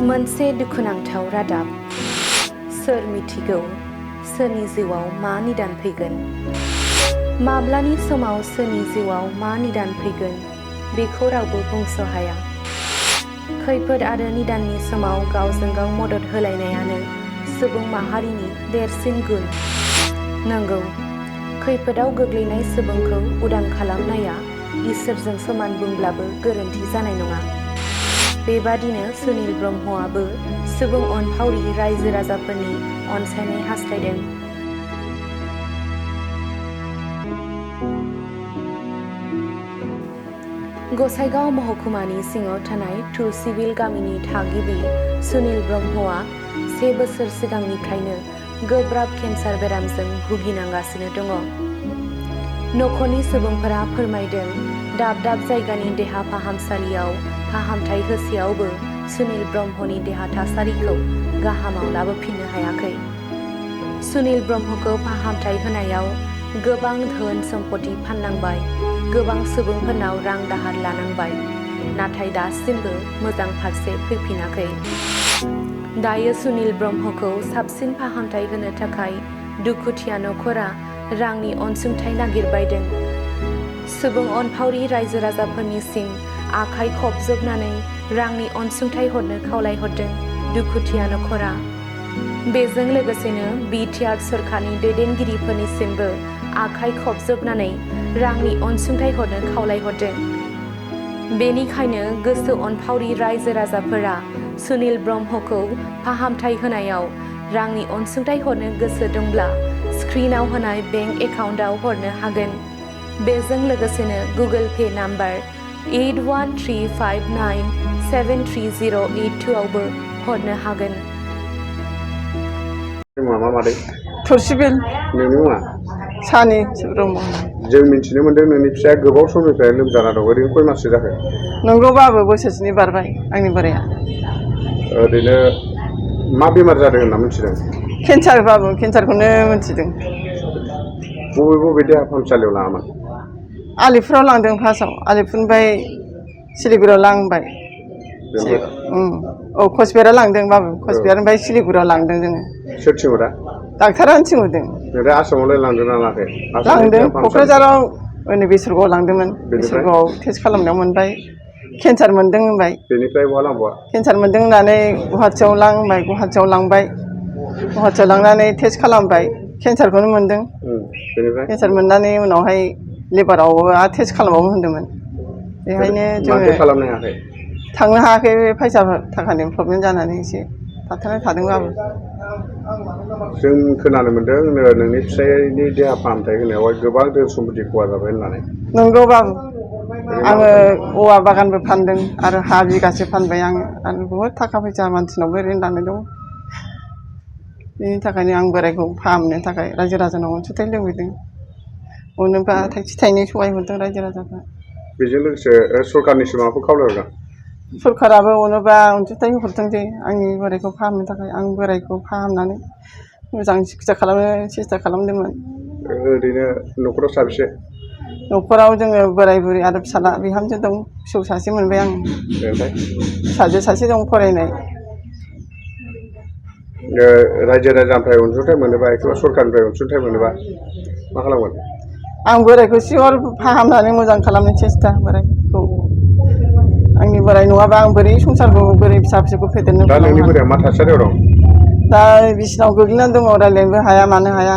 मोनसे दुखुनांथाव रादाब। सोर मिथिगौ सोरनि जिउआव मा निदान फैगोन? माब्लानि समाव सोरनि जिउआव मा निदान फैगोन बेखौ रावबो बुंस' हाया। खैफोद आरो निदाननि समाव गावजों गाव मदद होलायनायानो सुबुं माहारिनि देरसिन गुन। नंगौ, खैफोदाव गोग्लैनाय सुबुंखौ उदां खालामनाया इसोरजों समान बुंब्लाबो गोरोन्थि जानाय नङा। बेबादिनो सुनिल ब्रह्मआबो सुबुं अनफावरि रायजो राजाफोरनि अनसायनाय हास्थायदों। गसाइगाव महकुमानि सिङाव थानाय तुलसीबिल गामिनि थागिबि सुनिल ब्रह्मआ 1 बोसोर सिगांनिफ्रायनो गोब्राब केन्सार बेरामजों भुगिनांगासिनो दङ। नखरनि सुबुंफोरा फोरमायदों, दाब दाब जायगानि देहा फाहामसालियाव फाहामथाय होसेयावबो सुनिल ब्रह्मनि देहा थासारिखौ गाहामाव लाबोफिननो हायाखै। सुनिल ब्रह्मखौ फाहामथाय होनायाव गोबां धोन सम्पति फाननांबाय, गोबां सुबुंफोरनाव रां दाहार लानांबाय, नाथाय दासिमबो मोजां फारसे फैफिनाखै। दायो सुनिल ब्रह्मखौ साबसिन फाहामथाय होनो थाखाय दुखुथिया नखरा रांनि अनसुंथाइ नागिरबायदों। सुबुं अनफावरि रायजो राजाफोरनिसिम आखाइ खबजबनानै रांनि अनसुंथाइ हरनो खावलायहरदों दुखुथिया नखरा। बेजों लोगोसेनो बिटिआर सरकारनि दैदेनगिरिफोरनिसिमबो आखाइ खबजबनानै रांनि अनसुंथाइ हरनो खावलायहरदों। बेनिखायनो गोसो अनफावरि रायजो राजाफोरा सुनिल ब्रह्मखौ फाहामथाय होनायाव रांनि अनसुंथाइ हरनो गोसो दंब्ला स्क्रिनाव होनाय बेंक एकाउन्टआव हरनो हागोन। बेजों लोगोसेनो गुगोल पे नाम्बार 8135973082 आवबो हरनो हागोन। तुलसीबिल नोंनि मुङा? सानि ब्रह्म। जों मिथिनो मोन्दों नोंनि फिसाया गोबाव समनिफ्राय लोमजाना दं। ओरैनो खय माससो जाखो? नंगौबाबो बोसोरसेनि बारबाय आंनि बोराया। ओरैनो मा बेमार जादों होनना मिथिदों? केन्सारबाबो केन्सारखौनो मिथिदों। बबे बबे देहा फाहामसालियाव लाङामोन? आलिपुराव लांदों फार्स्टआव, आलिपुरनिफ्राय सिलिगुरियाव लांबाय। कचबिहाराव लांदों बाबु, कचबिहारनिफ्राय सिलिगुरियाव लांदों जोङो। सोर थिनहरा? डाक्टारानो थिनहरदों। नोंथाङा आसामावलाय लांदों ना लाङाखै? लांदों, क'क्राझाराव ओरै बेसरगावआव लांदोंमोन। बेसरगावआव टेस्ट खालामनायाव मोनबाय केन्सार मोनदों होनबाय। बेनिफ्राय बहा लांबावा? केन्सार मोनदों होननानै गुवाहाटियाव लांबाय, गुवाहाटियाव लांबाय। गुवाहाटियाव लांनानै टेस्ट खालामबाय, केन्सारखौनो मोनदों। केन्सार मोननानै उनावहाय लिभाराव आरो टेस्ट खालामबावनो होनदोंमोन। बेहायनो जोङो खालामनो हायाखै? थांनो हायाखै, बे फैसा थाखानि प्रब्लेम जानानै एसे थाबथानानै थादोंबाबो। जों खोनानो मोन्दों नोंनि फिसायनि देहा फाहामथाय होनायावहाय गोबां धोन सम्पति खहा जाबाय होननानै। नंगौ बाबु, आङो औवा बागानबो फानदों आरो हा बिगासे फानबाय आङो, आरो बहुद थाखा फैसा मानसिनावबो ओरैनो लानाय दं। बेनि थाखायनो आं बोरायखौ फाहामनो थाखाय रायजो राजानाव अनसुंथाइ लुबैदों। अनोबा थाइसे थाइनै सहाय हरदों रायजो राजाफ्रा। बेजों लोगोसे सरकारनिसिम माबाफोर खावलायहरदों? सरकाराबो अनोबा अनसुंथाइ हरथों जे आंनि बोरायखौ फाहामनो थाखाय। आं बोरायखौ फाहामनानै मोजां सिकित्सा खालामनो सेस्था खालामदोंमोन। ओरैनो न'खराव साबेसे? न'खराव जोङो बोराय बुरै आरो फिसाला बिहामजो दं। फिसौ सासे मोनबाय आं। फिसाजो सासे दं फरायनाय। रायजो राजानिफ्राय अनसुंथाइ मोनोबा एबा सरकारनिफ्राय अनसुंथाइ मोनोबा मा खालामगोन? आं बोरायखौ सियर फाहामनानै मोजां खालामनो सेस्था। बोरायखौ आंनि बोराय नङाबा आं बोरै संसारखौ, बोरै फिसा फिसौखौ फेदेरनो? दा नोंनि बोराया मा थासारियाव दं? दा बिसिनाव गोग्लैनानै दङ, रायज्लायनोबो हाया मानो हाया।